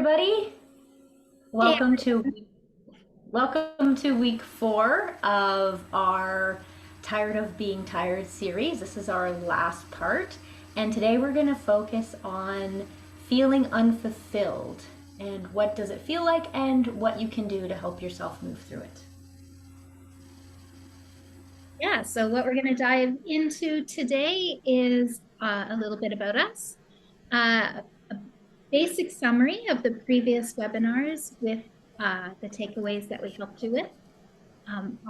everybody. Hey, Welcome to welcome to week 4 of our Tired of Being Tired series. This is our last part, and today we're going to focus on feeling unfulfilled and what does it feel like and what you can do to help yourself move through it. yeah, so what we're going to dive into today is a little bit about us, a basic summary of the previous webinars with the takeaways that we helped you with,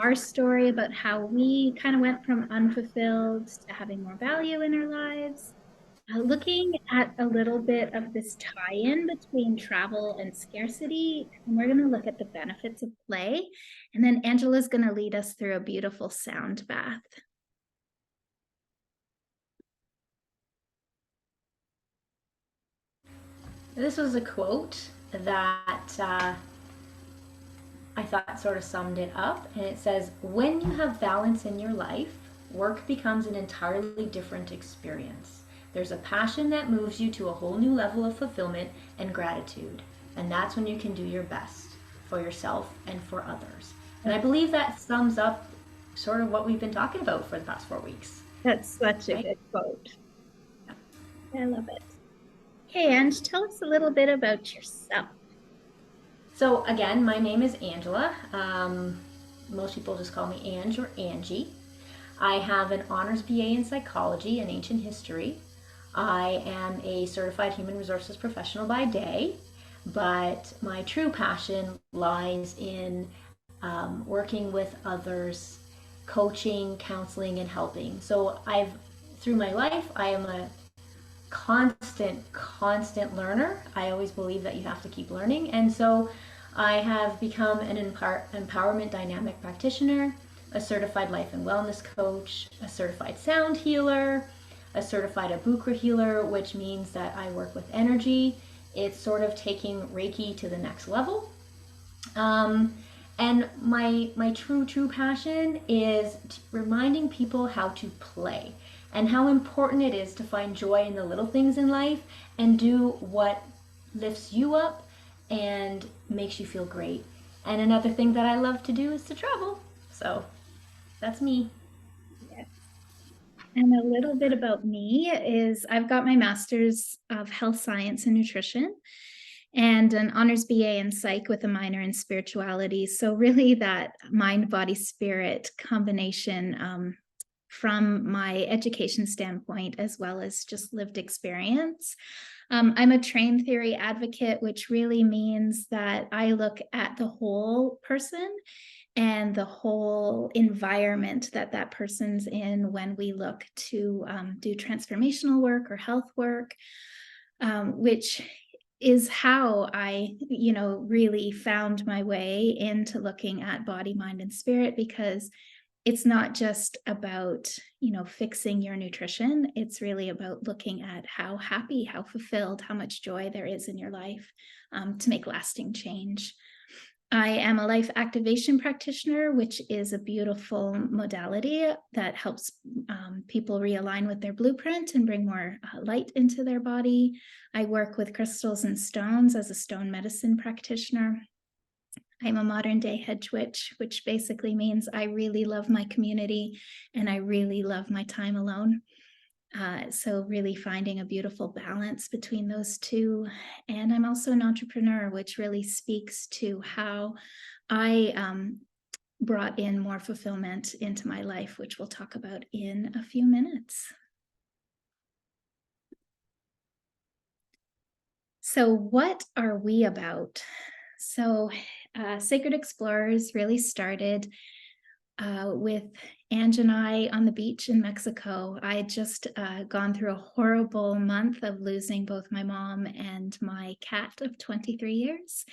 our story about how we kind of went from unfulfilled to having more value in our lives, looking at a little bit of this tie-in between travel and scarcity, and we're going to look at the benefits of play. And then Angela's going to lead us through a beautiful sound bath. This was a quote that I thought sort of summed it up, and it says, "When you have balance in your life, work becomes an entirely different experience. There's a passion that moves you to a whole new level of fulfillment and gratitude, and that's when you can do your best for yourself and for others." And I believe that sums up sort of what we've been talking about for the past 4 weeks, That's such a right? good quote. I love it. Hey, Ange, tell us a little bit about yourself. So again, my name is Angela. Most people just call me Ange or Angie. I have an honors BA in psychology and ancient history. I am a certified human resources professional by day, but my true passion lies in working with others, coaching, counseling, and helping. So through my life, I am a constant learner. I always believe that you have to keep learning. And so I have become an empowerment dynamic practitioner, a certified life and wellness coach, a certified sound healer, a certified Abukra healer, which means that I work with energy. It's sort of taking Reiki to the next level. And my true passion is reminding people how to play and how important it is to find joy in the little things in life and do what lifts you up and makes you feel great. And another thing that I love to do is to travel. So that's me. Yes. And a little bit about me is I've got my master's of health science and nutrition and an honors BA in psych with a minor in spirituality. So really that mind, body, spirit combination from my education standpoint, as well as just lived experience. I'm a train theory advocate, which really means that I look at the whole person and the whole environment that that person's in when we look to do transformational work or health work, which is how I, really found my way into looking at body, mind, and spirit, because it's not just about, fixing your nutrition. It's really about looking at how happy, how fulfilled, how much joy there is in your life, to make lasting change. I am a life activation practitioner, which is a beautiful modality that helps people realign with their blueprint and bring more light into their body. I work with crystals and stones as a stone medicine practitioner. I'm a modern day hedge witch, which basically means I really love my community and I really love my time alone. So really finding a beautiful balance between those two. And I'm also an entrepreneur, which really speaks to how I brought in more fulfillment into my life, which we'll talk about in a few minutes. So what are we about? So Sacred Explorers really started with Ange and I on the beach in Mexico. I had just gone through a horrible month of losing both my mom and my cat of 23 years.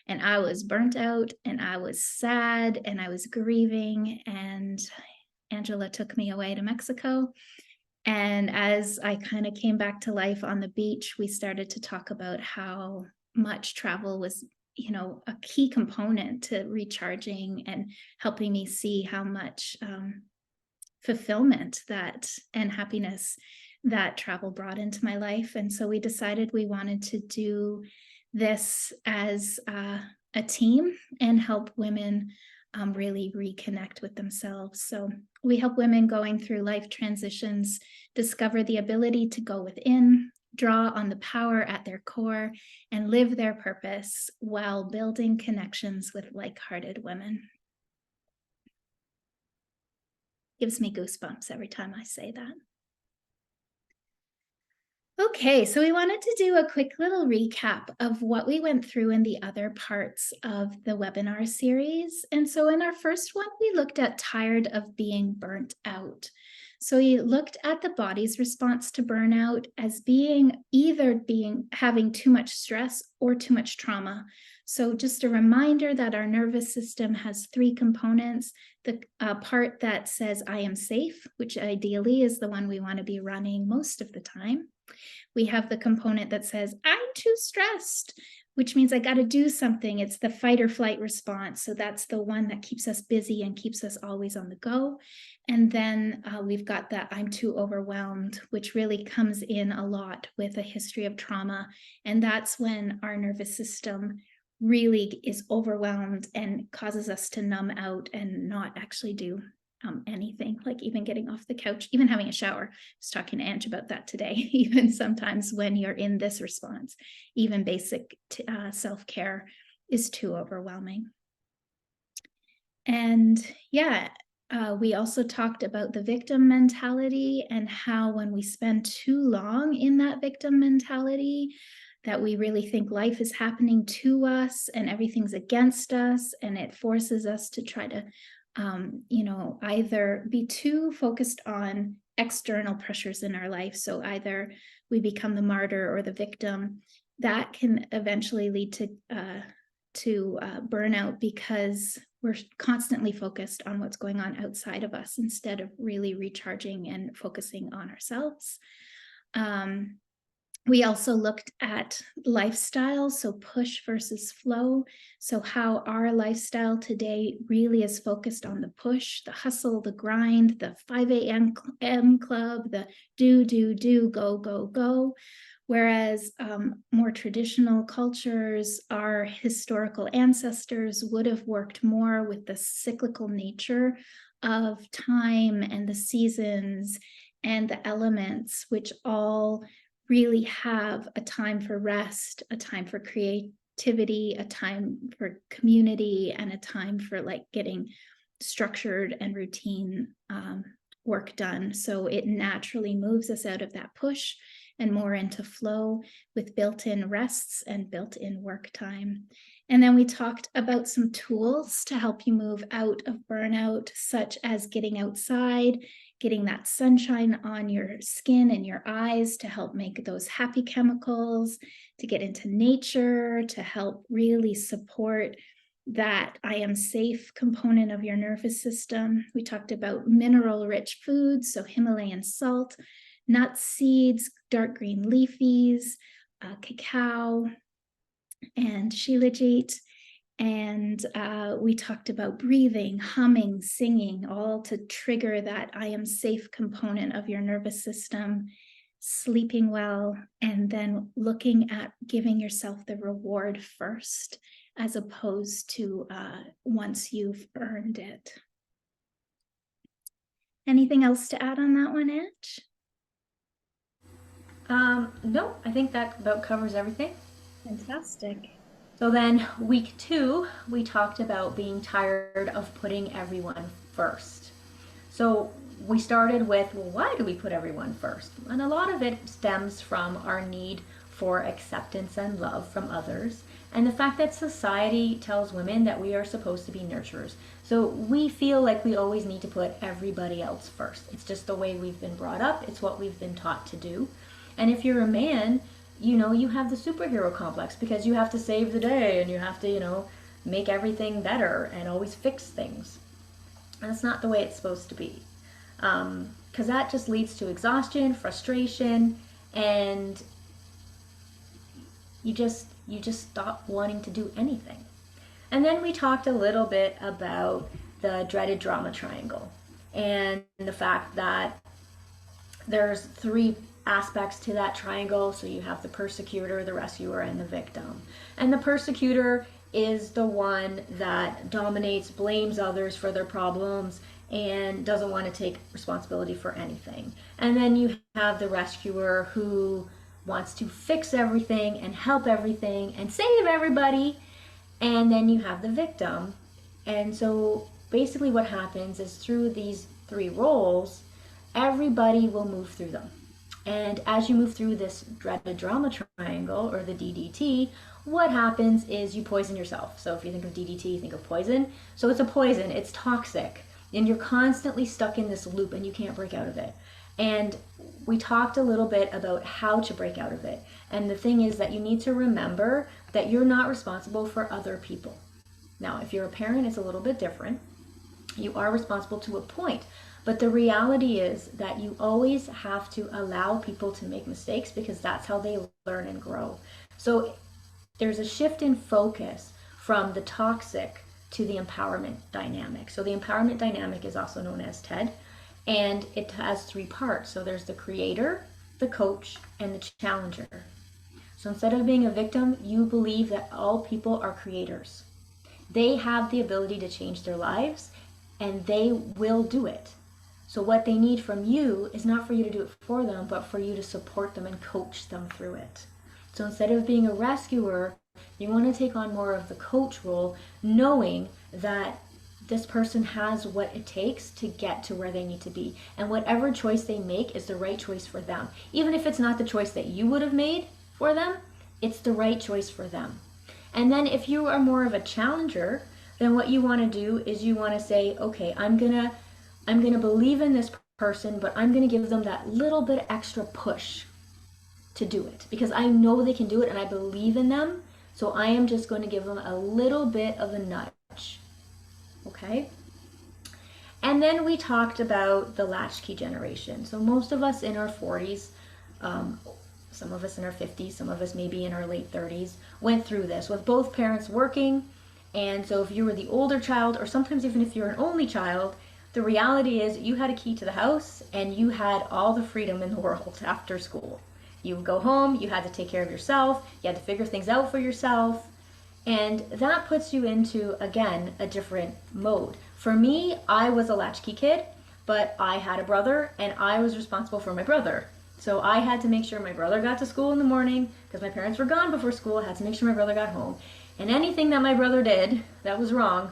And I was burnt out and I was sad and I was grieving. And Angela took me away to Mexico. And as I kind of came back to life on the beach, we started to talk about how much travel was, a key component to recharging and helping me see how much fulfillment that and happiness that travel brought into my life. And so we decided we wanted to do this as a team and help women really reconnect with themselves. So we help women going through life transitions discover the ability to go within, draw on the power at their core, and live their purpose while building connections with like-hearted women. Gives me goosebumps every time I say that. Okay, so we wanted to do a quick little recap of what we went through in the other parts of the webinar series. And so in our first one, we looked at tired of being burnt out. So we looked at the body's response to burnout as being having too much stress or too much trauma. So just a reminder that our nervous system has three components: the part that says I am safe, which ideally is the one we want to be running most of the time. We have the component that says, I'm too stressed, which means I got to do something. It's the fight or flight response. So that's the one that keeps us busy and keeps us always on the go. And then we've got that I'm too overwhelmed, which really comes in a lot with a history of trauma. And that's when our nervous system really is overwhelmed and causes us to numb out and not actually do anything, like even getting off the couch, even having a shower. I was talking to Ange about that today. Even sometimes when you're in this response, even basic self-care is too overwhelming. And yeah, we also talked about the victim mentality and how when we spend too long in that victim mentality, that we really think life is happening to us and everything's against us, and it forces us to try to either be too focused on external pressures in our life. So either we become the martyr or the victim. That can eventually lead to burnout because we're constantly focused on what's going on outside of us instead of really recharging and focusing on ourselves. We also looked at lifestyle, so push versus flow. So how our lifestyle today really is focused on the push, the hustle, the grind, the 5 a.m. club, the do, go, go, go. Whereas more traditional cultures, our historical ancestors would have worked more with the cyclical nature of time and the seasons and the elements, which all really have a time for rest, a time for creativity, a time for community, and a time for like getting structured and routine work done. So it naturally moves us out of that push and more into flow with built-in rests and built-in work time. And then we talked about some tools to help you move out of burnout, such as getting outside, getting that sunshine on your skin and your eyes to help make those happy chemicals, to get into nature, to help really support that I am safe component of your nervous system. We talked about mineral-rich foods, so Himalayan salt, nuts, seeds, dark green leafies, cacao, and shilajit. And we talked about breathing, humming, singing, all to trigger that I am safe component of your nervous system, sleeping well, and then looking at giving yourself the reward first, as opposed to once you've earned it. Anything else to add on that one, Ange? No, I think that about covers everything. Fantastic. So then, week 2, we talked about being tired of putting everyone first. So we started with, well, why do we put everyone first? And a lot of it stems from our need for acceptance and love from others, and the fact that society tells women that we are supposed to be nurturers. So we feel like we always need to put everybody else first. It's just the way we've been brought up, it's what we've been taught to do. And if you're a man, you have the superhero complex because you have to save the day and you have to, make everything better and always fix things. And that's not the way it's supposed to be. Because that just leads to exhaustion, frustration, and you just stop wanting to do anything. And then we talked a little bit about the dreaded drama triangle and the fact that there's 3 aspects to that triangle. So you have the persecutor, the rescuer, and the victim. And the persecutor is the one that dominates, blames others for their problems, and doesn't want to take responsibility for anything. And then you have the rescuer who wants to fix everything and help everything and save everybody. And then you have the victim. And so basically what happens is through these three roles, everybody will move through them. And as you move through this dreaded drama triangle, or the DDT, what happens is you poison yourself. So if you think of DDT, you think of poison. So it's a poison, it's toxic, and you're constantly stuck in this loop and you can't break out of it. And we talked a little bit about how to break out of it. And the thing is that you need to remember that you're not responsible for other people. Now, if you're a parent, it's a little bit different. You are responsible to a point. But the reality is that you always have to allow people to make mistakes, because that's how they learn and grow. So there's a shift in focus from the toxic to the empowerment dynamic. So the empowerment dynamic is also known as TED, and it has three parts. So there's the creator, the coach, and the challenger. So instead of being a victim, you believe that all people are creators. They have the ability to change their lives, and they will do it. So what they need from you is not for you to do it for them, but for you to support them and coach them through it. So instead of being a rescuer, you want to take on more of the coach role, knowing that this person has what it takes to get to where they need to be. And whatever choice they make is the right choice for them. Even if it's not the choice that you would have made for them, it's the right choice for them. And then if you are more of a challenger, then what you want to do is you want to say, okay, I'm gonna believe in this person, but I'm gonna give them that little bit extra push to do it, because I know they can do it and I believe in them. So I am just going to give them a little bit of a nudge. Okay? And then we talked about the latchkey generation. So most of us in our 40s, some of us in our 50s, some of us maybe in our late 30s, went through this with both parents working. And so if you were the older child, or sometimes even if you're an only child, the reality is you had a key to the house and you had all the freedom in the world after school. You would go home, you had to take care of yourself, you had to figure things out for yourself, and that puts you into, again, a different mode. For me, I was a latchkey kid, but I had a brother and I was responsible for my brother. So I had to make sure my brother got to school in the morning, because my parents were gone before school. I had to make sure my brother got home. And anything that my brother did that was wrong,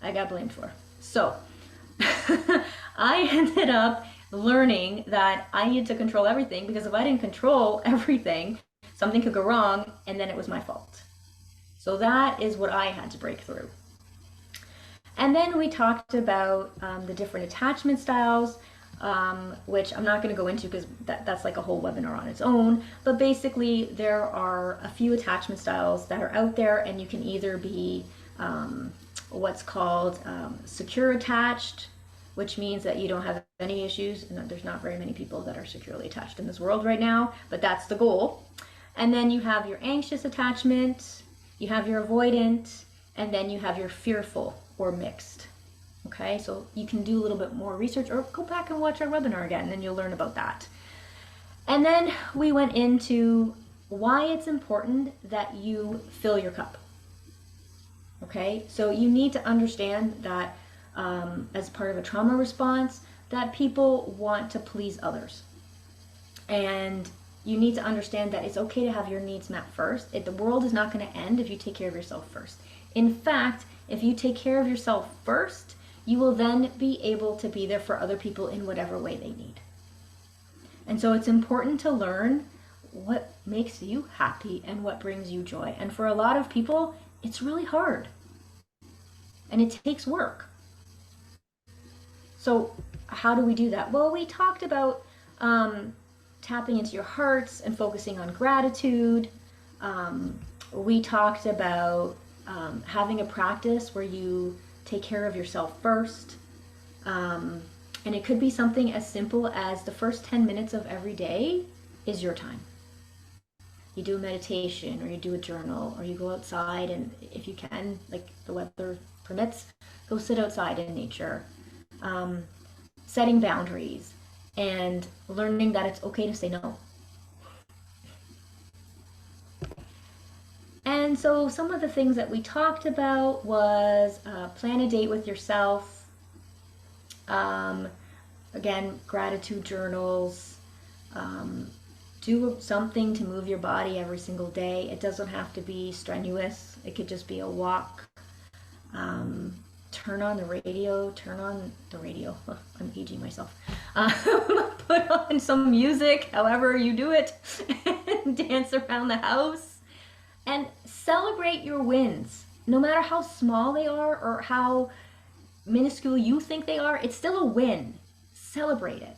I got blamed for. So I ended up learning that I needed to control everything, because if I didn't control everything, something could go wrong and then it was my fault. So that is what I had to break through. And then we talked about the different attachment styles, which I'm not going to go into because that's like a whole webinar on its own. But basically, there are a few attachment styles that are out there, and you can either be what's called secure attached, which means that you don't have any issues, and there's not very many people that are securely attached in this world right now, but that's the goal. And then you have your anxious attachment, you have your avoidant, and then you have your fearful or mixed. Okay, so you can do a little bit more research, or go back and watch our webinar again, and you'll learn about that. And then we went into why it's important that you fill your cup. Okay, so you need to understand that as part of a trauma response, that people want to please others. And you need to understand that it's okay to have your needs met first. The world is not going to end if you take care of yourself first. In fact, if you take care of yourself first, you will then be able to be there for other people in whatever way they need. And so it's important to learn what makes you happy and what brings you joy. And for a lot of people, it's really hard. And it takes work. So how do we do that? Well, we talked about tapping into your hearts and focusing on gratitude. We talked about having a practice where you take care of yourself first. And it could be something as simple as the first 10 minutes of every day is your time. You do a meditation, or you do a journal, or you go outside, and if you can, like the weather permits, go sit outside in nature. Setting boundaries and learning that it's okay to say no. And so some of the things that we talked about was plan a date with yourself. Um, Again, gratitude journals. Um, do something to move your body every single day. It doesn't have to be strenuous. It could just be a walk. Um, Turn on the radio. Turn on the radio. I'm aging myself. Put on some music, however you do it, and dance around the house. And celebrate your wins. No matter how small they are or how minuscule you think they are, it's still a win. Celebrate it.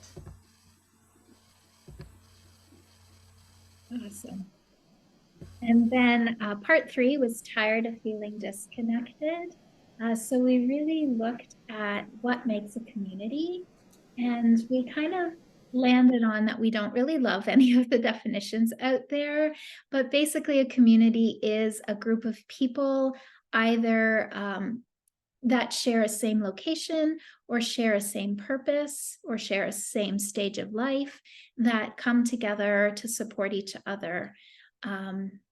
Awesome. And then part 3 was tired of feeling disconnected. So we really looked at what makes a community, and we kind of landed on that we don't really love any of the definitions out there, but basically a community is a group of people either that share a same location or share a same purpose or share a same stage of life that come together to support each other.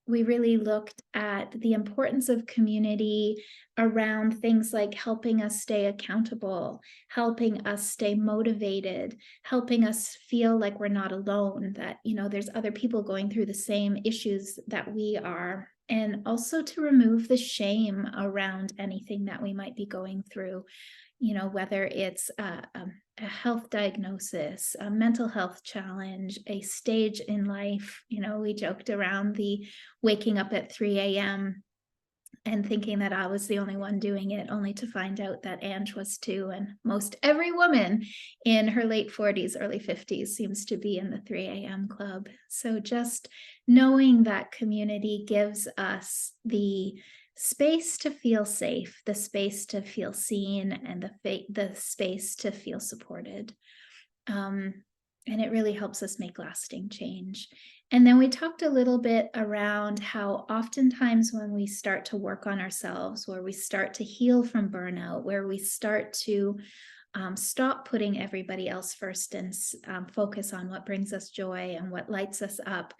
We really looked at the importance of community around things like helping us stay accountable, helping us stay motivated, helping us feel like we're not alone, that, there's other people going through the same issues that we are, and also to remove the shame around anything that we might be going through, whether it's a health diagnosis, a mental health challenge, a stage in life. We joked around the waking up at 3 a.m. and thinking that I was the only one doing it, only to find out that Ange was too. And most every woman in her late 40s, early 50s seems to be in the 3 a.m. club. So just knowing that community gives us the space to feel safe, the space to feel seen, and the space to feel supported. And it really helps us make lasting change. And then we talked a little bit around how oftentimes when we start to work on ourselves, where we start to heal from burnout, where we start to stop putting everybody else first and focus on what brings us joy and what lights us up.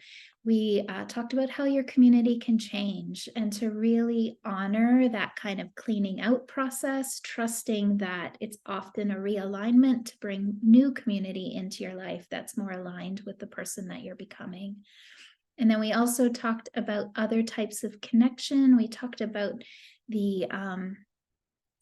We talked about how your community can change, and to really honor that kind of cleaning out process, trusting that it's often a realignment to bring new community into your life that's more aligned with the person that you're becoming. And then we also talked about other types of connection. We talked about the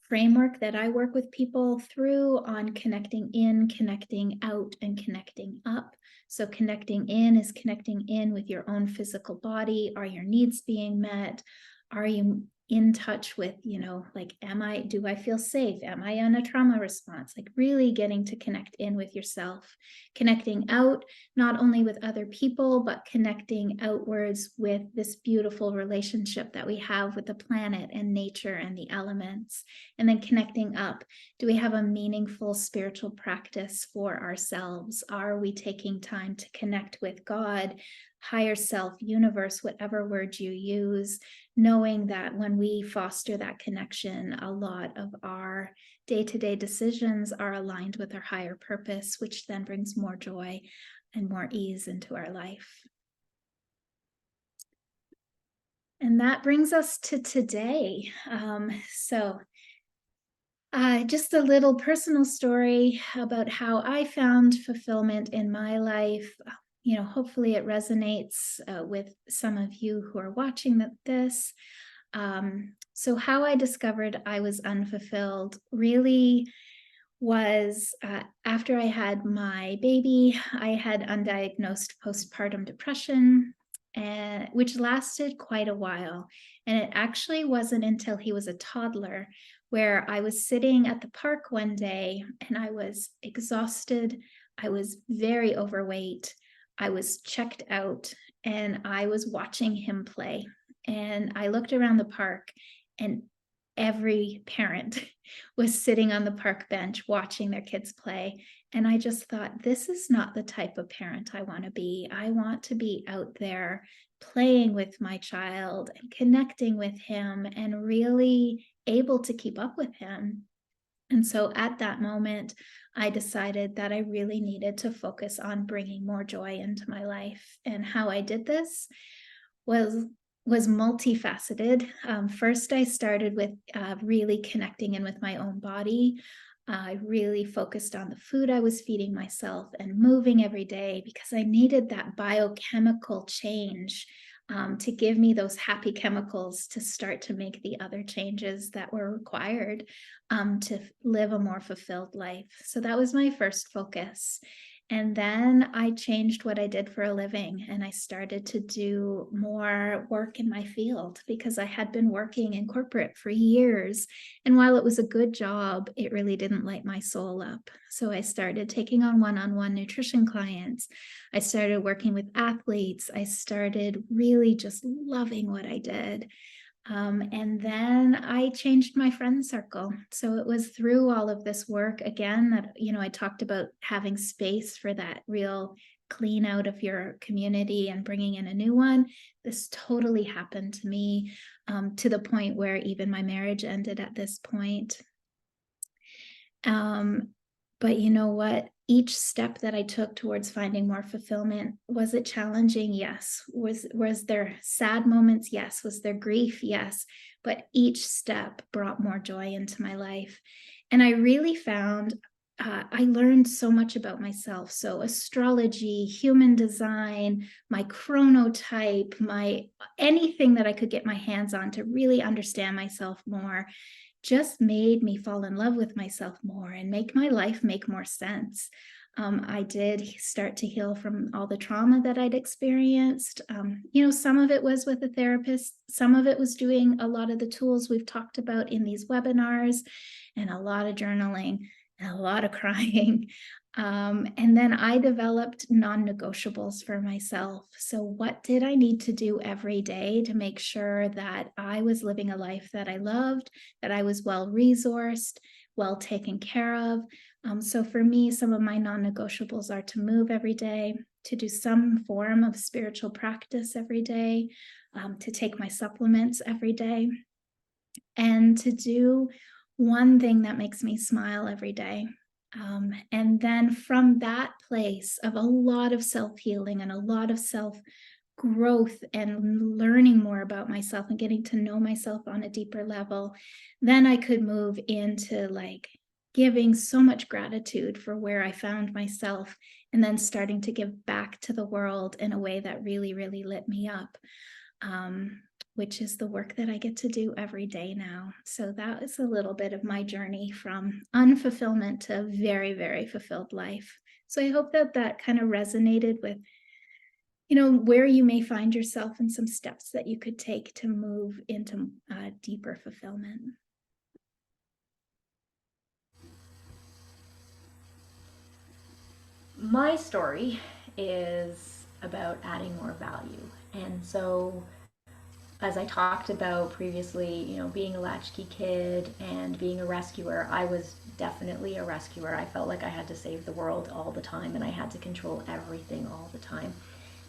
framework that I work with people through on connecting in, connecting out, and connecting up. So connecting in is connecting in with your own physical body. Are your needs being met? Are you in touch with, like, do I feel safe? Am I on a trauma response? Like really getting to connect in with yourself, connecting out, not only with other people, but connecting outwards with this beautiful relationship that we have with the planet and nature and the elements. And then connecting up. Do we have a meaningful spiritual practice for ourselves? Are we taking time to connect with God, higher self, universe, whatever word you use, knowing that when we foster that connection, a lot of our day-to-day decisions are aligned with our higher purpose, which then brings more joy and more ease into our life. And that brings us to today. Just a little personal story about how I found fulfillment in my life. Hopefully it resonates with some of you who are watching this. So how I discovered I was unfulfilled really was after I had my baby. I had undiagnosed postpartum depression, which lasted quite a while. And it actually wasn't until he was a toddler where I was sitting at the park one day and I was exhausted. I was very overweight. I was checked out and I was watching him play. And I looked around the park and every parent was sitting on the park bench watching their kids play. And I just thought, this is not the type of parent I want to be. I want to be out there playing with my child and connecting with him and really able to keep up with him. And so at that moment, I decided that I really needed to focus on bringing more joy into my life. And how I did this was was multifaceted. First, I started with really connecting in with my own body. I really focused on the food I was feeding myself and moving every day because I needed that biochemical change to give me those happy chemicals to start to make the other changes that were required to live a more fulfilled life. So that was my first focus. And then I changed what I did for a living and I started to do more work in my field because I had been working in corporate for years. And while it was a good job, it really didn't light my soul up. So I started taking on one nutrition clients. I started working with athletes. I started really just loving what I did. And then I changed my friend circle. So it was through all of this work again that, I talked about having space for that real clean out of your community and bringing in a new one. This totally happened to me to the point where even my marriage ended at this point. Um, but you know what? Each step that I took towards finding more fulfillment, was it challenging? Yes. Was there sad moments? Yes. Was there grief? Yes. But each step brought more joy into my life. And I really found I learned so much about myself. So astrology, human design, my chronotype, my anything that I could get my hands on to really understand myself more just made me fall in love with myself more and make my life make more sense. I did start to heal from all the trauma that I'd experienced. Some of it was with a therapist, some of it was doing a lot of the tools we've talked about in these webinars, and a lot of journaling and a lot of crying. And then I developed non negotiables for myself. So, what did I need to do every day to make sure that I was living a life that I loved, that I was well resourced, well taken care of? So, for me, some of my non negotiables are to move every day, to do some form of spiritual practice every day, to take my supplements every day, and to do one thing that makes me smile every day. And then from that place of a lot of self healing and a lot of self growth and learning more about myself and getting to know myself on a deeper level, then I could move into like giving so much gratitude for where I found myself and then starting to give back to the world in a way that really, really lit me up. Which is the work that I get to do every day now. So that is a little bit of my journey from unfulfillment to a very, very fulfilled life. So I hope that that kind of resonated with, where you may find yourself and some steps that you could take to move into deeper fulfillment. My story is about adding more value. And so, as I talked about previously, being a latchkey kid and being a rescuer, I was definitely a rescuer. I felt like I had to save the world all the time and I had to control everything all the time.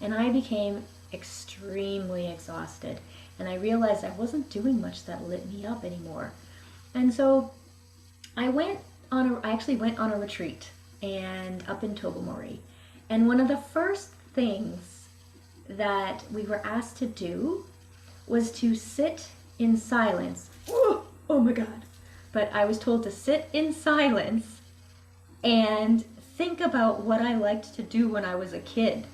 And I became extremely exhausted. And I realized I wasn't doing much that lit me up anymore. And so I actually went on a retreat and up in Tobermory. And one of the first things that we were asked to do was to sit in silence. Oh my God. But I was told to sit in silence and think about what I liked to do when I was a kid.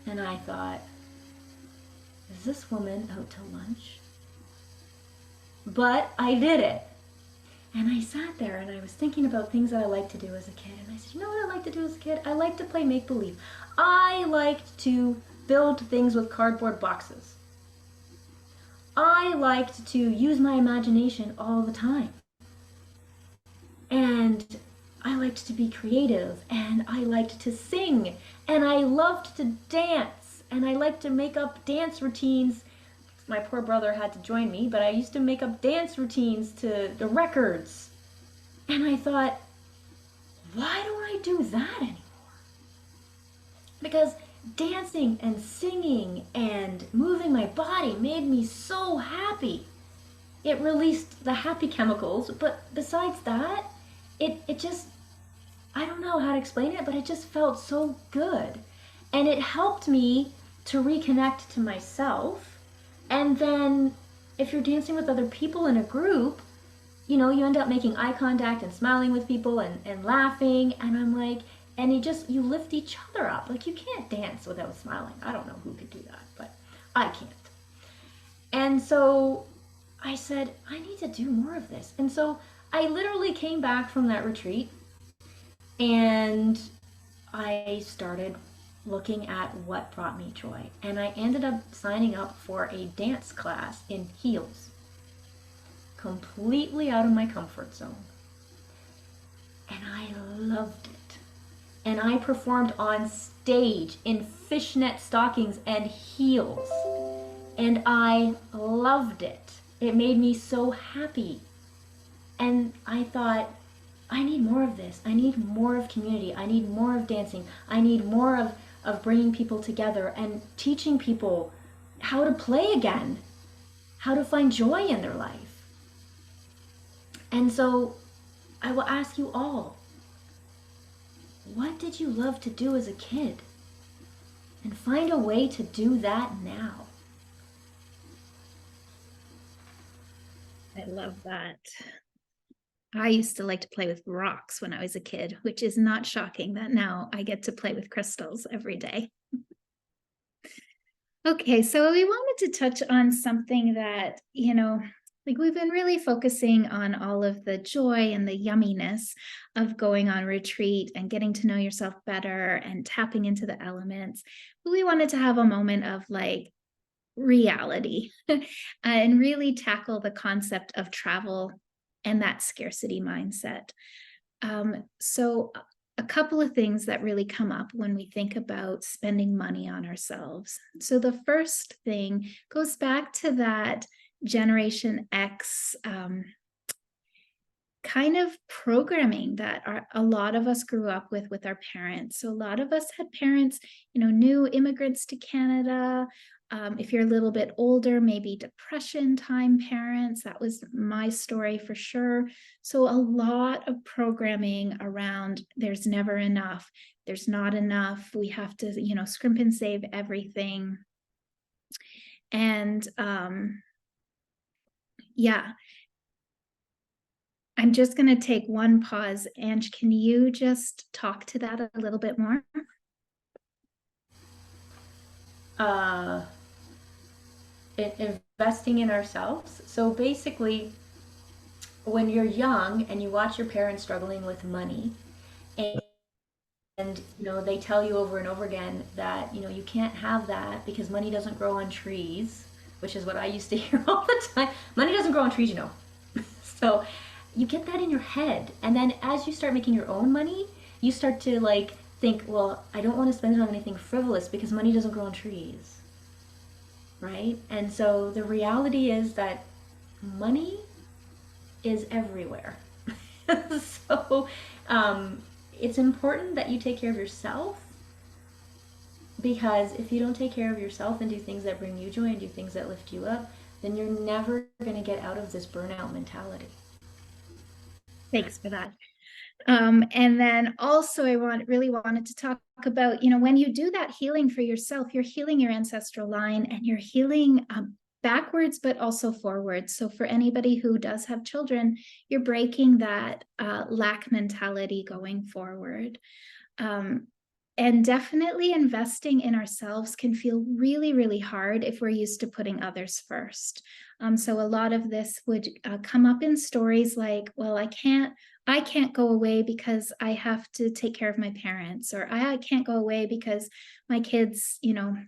And I thought, is this woman out to lunch? But I did it. And I sat there and I was thinking about things that I liked to do as a kid. And I said, you know what I like to do as a kid? I like to play make-believe. I liked to build things with cardboard boxes. I liked to use my imagination all the time. And I liked to be creative. And I liked to sing. And I loved to dance. And I liked to make up dance routines. My poor brother had to join me, but I used to make up dance routines to the records. And I thought, why don't I do that anymore? Because dancing and singing and moving my body made me so happy. It released the happy chemicals, but besides that, it just, I don't know how to explain it, but it just felt so good. And it helped me to reconnect to myself And then if you're dancing with other people in a group, you end up making eye contact and smiling with people and laughing. And I'm like, and you lift each other up. Like, you can't dance without smiling. I don't know who could do that, but I can't. And so I said, I need to do more of this. And so I literally came back from that retreat and I started looking at what brought me joy. And I ended up signing up for a dance class in heels, completely out of my comfort zone. And I loved it. And I performed on stage in fishnet stockings and heels. And I loved it. It made me so happy. And I thought, I need more of this. I need more of community. I need more of dancing. I need more of bringing people together and teaching people how to play again, how to find joy in their life. And so I will ask you all, what did you love to do as a kid? And find a way to do that now. I love that. I used to like to play with rocks when I was a kid, which is not shocking that now I get to play with crystals every day. Okay, so we wanted to touch on something that, like we've been really focusing on all of the joy and the yumminess of going on retreat and getting to know yourself better and tapping into the elements. But we wanted to have a moment of like reality and really tackle the concept of travel and that scarcity mindset. So a couple of things that really come up when we think about spending money on ourselves. So the first thing goes back to that Generation X kind of programming that a lot of us grew up with our parents. So a lot of us had parents, new immigrants to Canada. If you're a little bit older, maybe Depression time parents. That was my story for sure. So a lot of programming around there's never enough. There's not enough. We have to, scrimp and save everything. And yeah, I'm just going to take one pause. Ange, can you just talk to that a little bit more? Investing in ourselves. So basically, when you're young and you watch your parents struggling with money, and they tell you over and over again that you can't have that because money doesn't grow on trees, which is what I used to hear all the time. Money doesn't grow on trees. So you get that in your head, and then as you start making your own money, you start to like think, well, I don't want to spend it on anything frivolous because money doesn't grow on trees, right? And so the reality is that money is everywhere. So it's important that you take care of yourself, because if you don't take care of yourself and do things that bring you joy and do things that lift you up, then you're never going to get out of this burnout mentality. Thanks for that. And then also I really wanted to talk about, when you do that healing for yourself, you're healing your ancestral line and you're healing backwards, but also forwards. So for anybody who does have children, you're breaking that lack mentality going forward. And definitely investing in ourselves can feel really, really hard if we're used to putting others first. So a lot of this would come up in stories like, well, I can't go away because I have to take care of my parents, or I can't go away because my kids,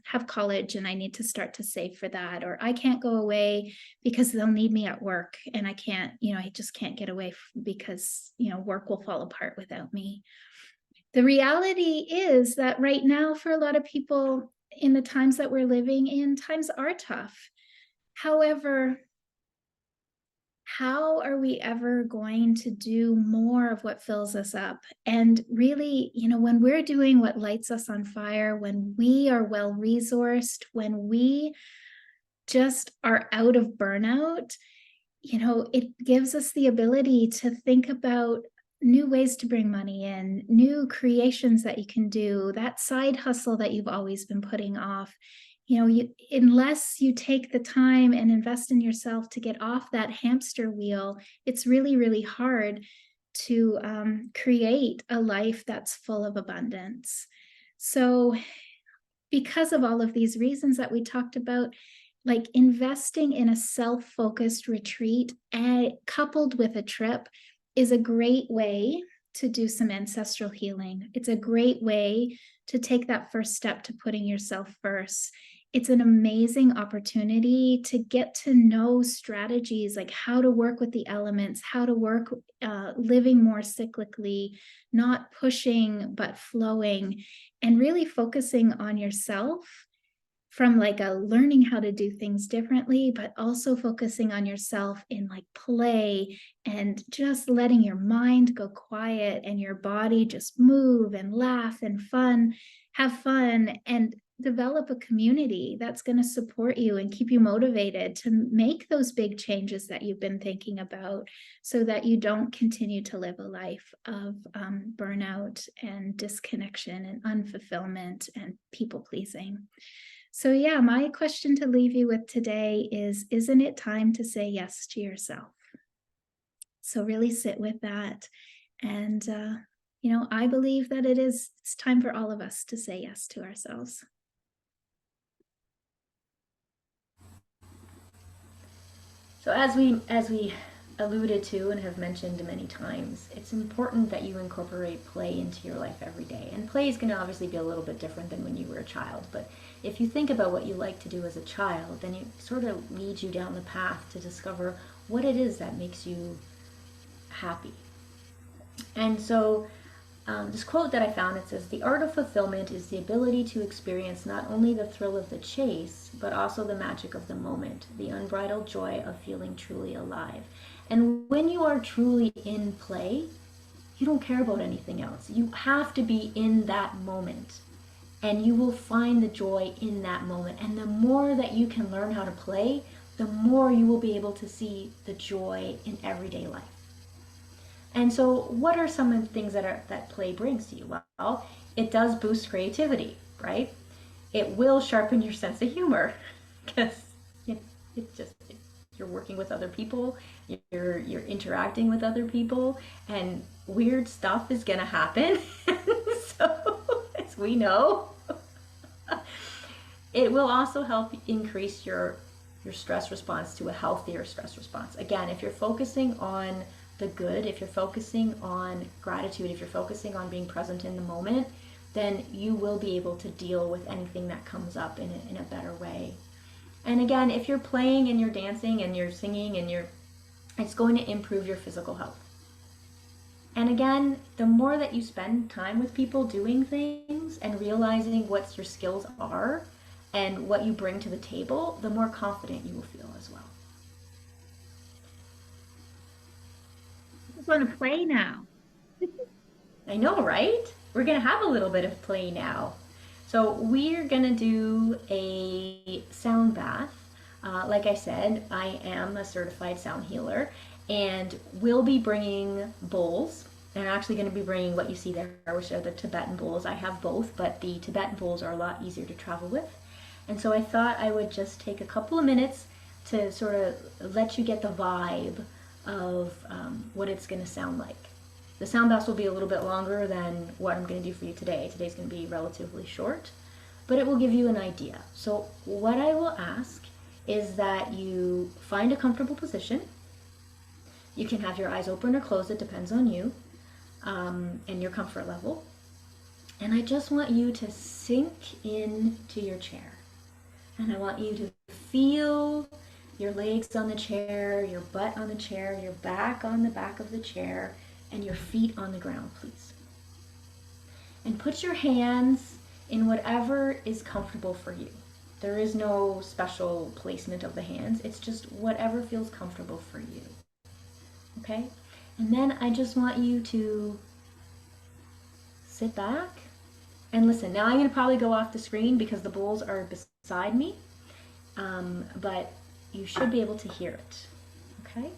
have college and I need to start to save for that, or I can't go away because they'll need me at work and I just can't get away because, work will fall apart without me. The reality is that right now, for a lot of people in the times that we're living in, times are tough. However, how are we ever going to do more of what fills us up? And really, when we're doing what lights us on fire, when we are well resourced, when we just are out of burnout, it gives us the ability to think about new ways to bring money in, new creations that you can do, that side hustle that you've always been putting off. Unless you take the time and invest in yourself to get off that hamster wheel, it's really, really hard to create a life that's full of abundance. So, because of all of these reasons that we talked about, like investing in a self-focused retreat coupled with a trip is a great way to do some ancestral healing. It's a great way to take that first step to putting yourself first. It's an amazing opportunity to get to know strategies like how to work with the elements, how to work living more cyclically, not pushing but flowing, and really focusing on yourself from like a learning how to do things differently, but also focusing on yourself in like play and just letting your mind go quiet and your body just move and laugh and have fun, and develop a community that's going to support you and keep you motivated to make those big changes that you've been thinking about, so that you don't continue to live a life of burnout and disconnection and unfulfillment and people pleasing. So, yeah, my question to leave you with today is, isn't it time to say yes to yourself? So, really sit with that. And, I believe that it's time for all of us to say yes to ourselves. So as we alluded to and have mentioned many times, it's important that you incorporate play into your life every day. And play is going to obviously be a little bit different than when you were a child, but if you think about what you like to do as a child, then it sort of leads you down the path to discover what it is that makes you happy. And so this quote that I found, it says, "The art of fulfillment is the ability to experience not only the thrill of the chase, but also the magic of the moment, the unbridled joy of feeling truly alive." And when you are truly in play, you don't care about anything else. You have to be in that moment, and you will find the joy in that moment. And the more that you can learn how to play, the more you will be able to see the joy in everyday life. And so what are some of the things that play brings to you? Well, it does boost creativity, right? It will sharpen your sense of humor because you're working with other people, you're interacting with other people, and weird stuff is gonna happen. So, as we know, it will also help increase your stress response to a healthier stress response. Again, if you're focusing on the good, if you're focusing on gratitude, if you're focusing on being present in the moment, then you will be able to deal with anything that comes up in a better way. And again, if you're playing and you're dancing and you're singing and it's going to improve your physical health. And again, the more that you spend time with people doing things and realizing what your skills are and what you bring to the table, the more confident you will feel as well. I just want to play now. I know, right? We're going to have a little bit of play now. So we're going to do a sound bath. Like I said, I am a certified sound healer, and we'll be bringing bowls. And I'm actually going to be bringing what you see there, which are the Tibetan bowls. I have both, but the Tibetan bowls are a lot easier to travel with. And so I thought I would just take a couple of minutes to sort of let you get the vibe of what it's going to sound like. The sound baths will be a little bit longer than what I'm going to do for you today. Today's going to be relatively short, but it will give you an idea. So what I will ask is that you find a comfortable position. You can have your eyes open or closed, it depends on you and your comfort level. And I just want you to sink into your chair. And I want you to feel your legs on the chair, your butt on the chair, your back on the back of the chair, and your feet on the ground, please. And put your hands in whatever is comfortable for you. There is no special placement of the hands. It's just whatever feels comfortable for you. Okay? And then I just want you to sit back and listen. Now I'm going to probably go off the screen because the bowls are beside me, but you should be able to hear it. Okay?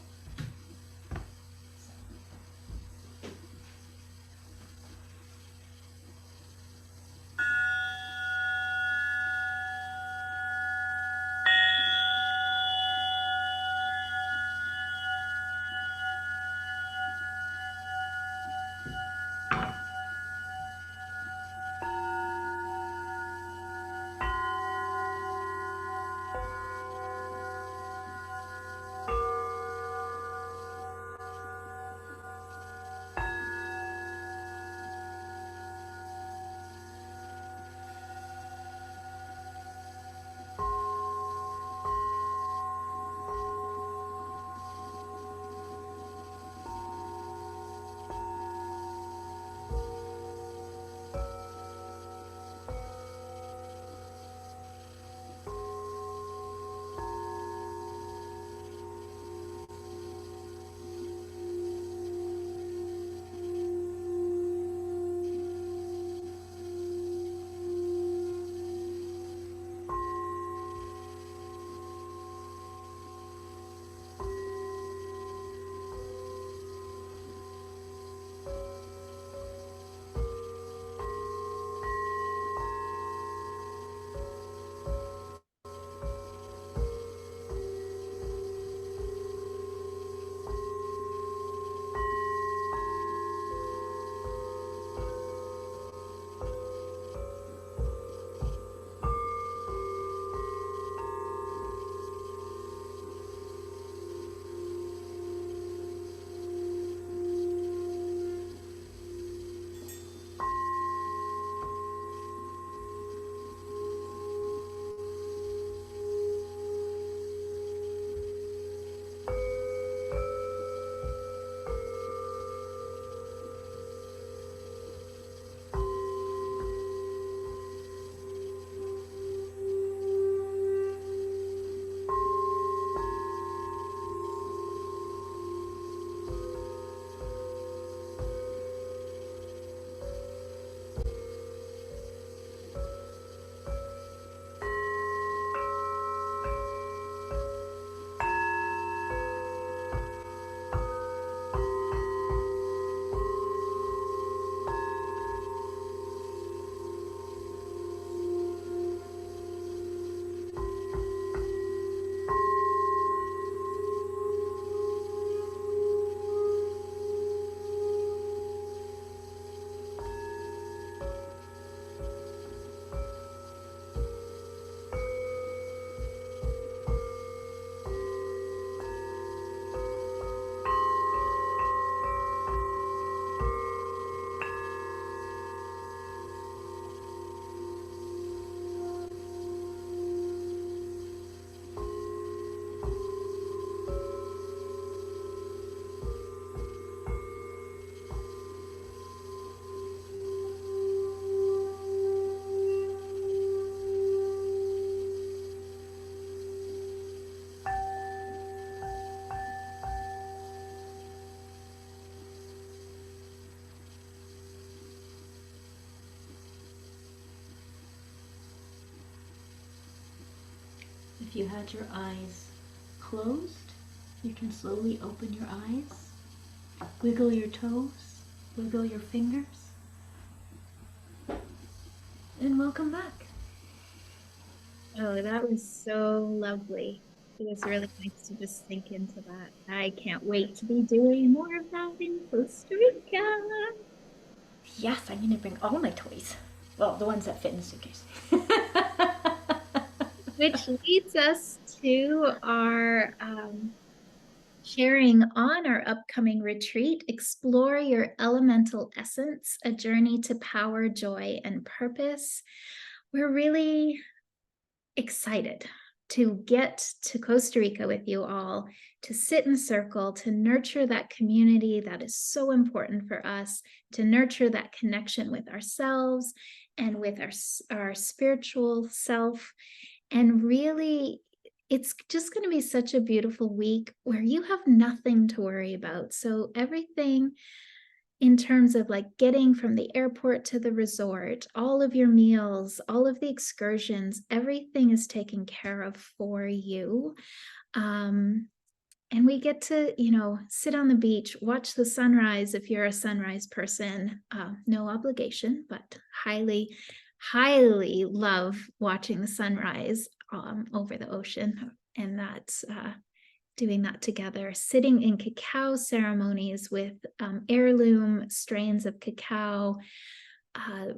If you had your eyes closed, you can slowly open your eyes, wiggle your toes, wiggle your fingers, and welcome back. Oh, that was so lovely. It was really nice to just sink into that. I can't wait to be doing more of that in Costa Rica. Yes, I'm gonna bring all my toys. Well, the ones that fit in the suitcase. Which leads us to our sharing on our upcoming retreat, Explore Your Elemental Essence, a journey to power, joy, and purpose. We're really excited to get to Costa Rica with you all, to sit in circle, to nurture that community that is so important for us, to nurture that connection with ourselves and with our spiritual self. And really, it's just going to be such a beautiful week where you have nothing to worry about. So, everything in terms of like getting from the airport to the resort, all of your meals, all of the excursions, everything is taken care of for you. And we get to, sit on the beach, watch the sunrise if you're a sunrise person. No obligation, but highly, highly love watching the sunrise over the ocean. And that's doing that together, sitting in cacao ceremonies with heirloom strains of cacao, uh,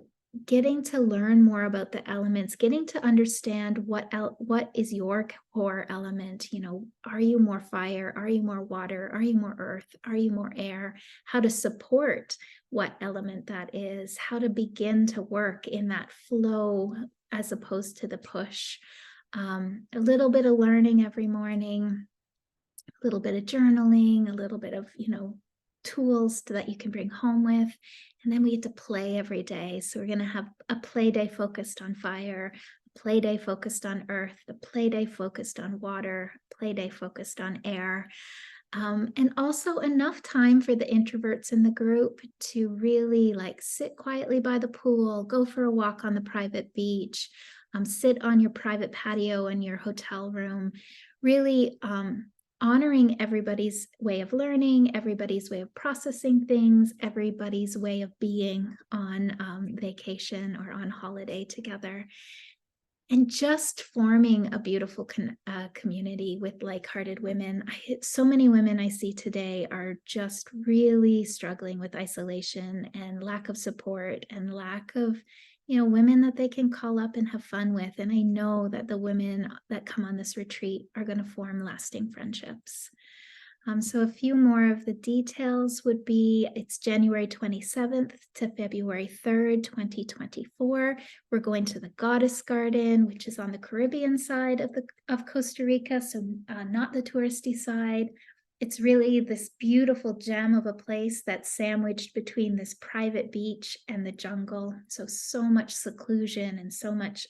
getting to learn more about the elements, getting to understand what is your core element. Are you more fire? Are you more water? Are you more earth? Are you more air? How to support what element that is, how to begin to work in that flow as opposed to the push. A little bit of learning every morning, a little bit of journaling, a little bit of, tools that you can bring home with. And then we get to play every day. So we're going to have a play day focused on fire, a play day focused on earth, a play day focused on water, a play day focused on air. And also enough time for the introverts in the group to really like sit quietly by the pool, go for a walk on the private beach, sit on your private patio in your hotel room, really honoring everybody's way of learning, everybody's way of processing things, everybody's way of being on vacation or on holiday together. And just forming a beautiful community with like-hearted women. So many women I see today are just really struggling with isolation and lack of support and lack of, women that they can call up and have fun with. And I know that the women that come on this retreat are going to form lasting friendships. So a few more of the details would be, it's January 27th to February 3rd, 2024. We're going to the Goddess Garden, which is on the Caribbean side of Costa Rica, so not the touristy side. It's really this beautiful gem of a place that's sandwiched between this private beach and the jungle. So much seclusion and so much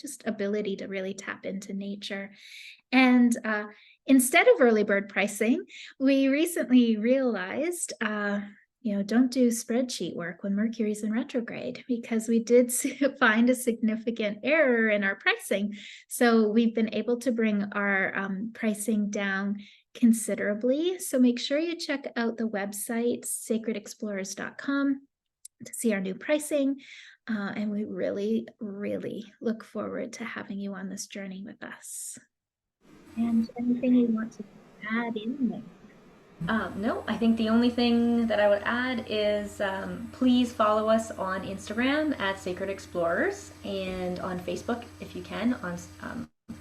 just ability to really tap into nature. And instead of early bird pricing, we recently realized, don't do spreadsheet work when Mercury's in retrograde, because we did find a significant error in our pricing. So we've been able to bring our pricing down considerably. So make sure you check out the website, sacredexplorers.com, to see our new pricing. And we really, really look forward to having you on this journey with us. And anything you want to add in there? No, I think the only thing that I would add is please follow us on Instagram at Sacred Explorers and on Facebook if you can on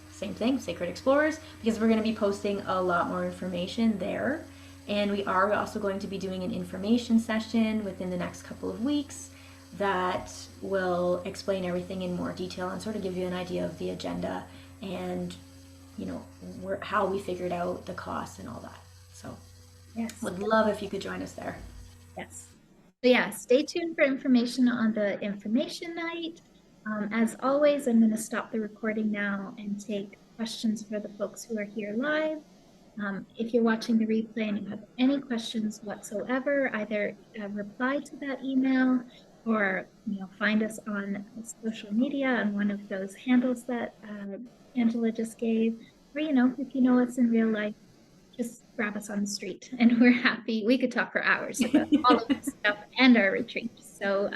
same thing, Sacred Explorers, because we're going to be posting a lot more information there. And we are also going to be doing an information session within the next couple of weeks that will explain everything in more detail and sort of give you an idea of the agenda and how we figured out the costs and all that. So Yes. would love if you could join us there. Yes. So yeah, stay tuned for information on the information night. As always, I'm going to stop the recording now and take questions for the folks who are here live. If you're watching the replay and you have any questions whatsoever, either reply to that email or find us on social media on one of those handles that Angela just gave, or if you know us in real life, just grab us on the street, and we're happy. We could talk for hours about all of this stuff and our retreat. So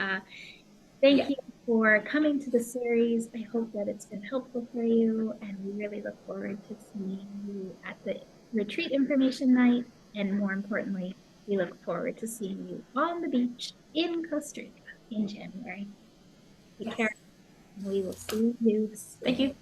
thank Yeah. you for coming to the series. I hope that it's been helpful for you, and we really look forward to seeing you at the retreat information night. And more importantly, we look forward to seeing you on the beach in Costa Rica in January. Take Yes. care, and we will see you Thank soon. you.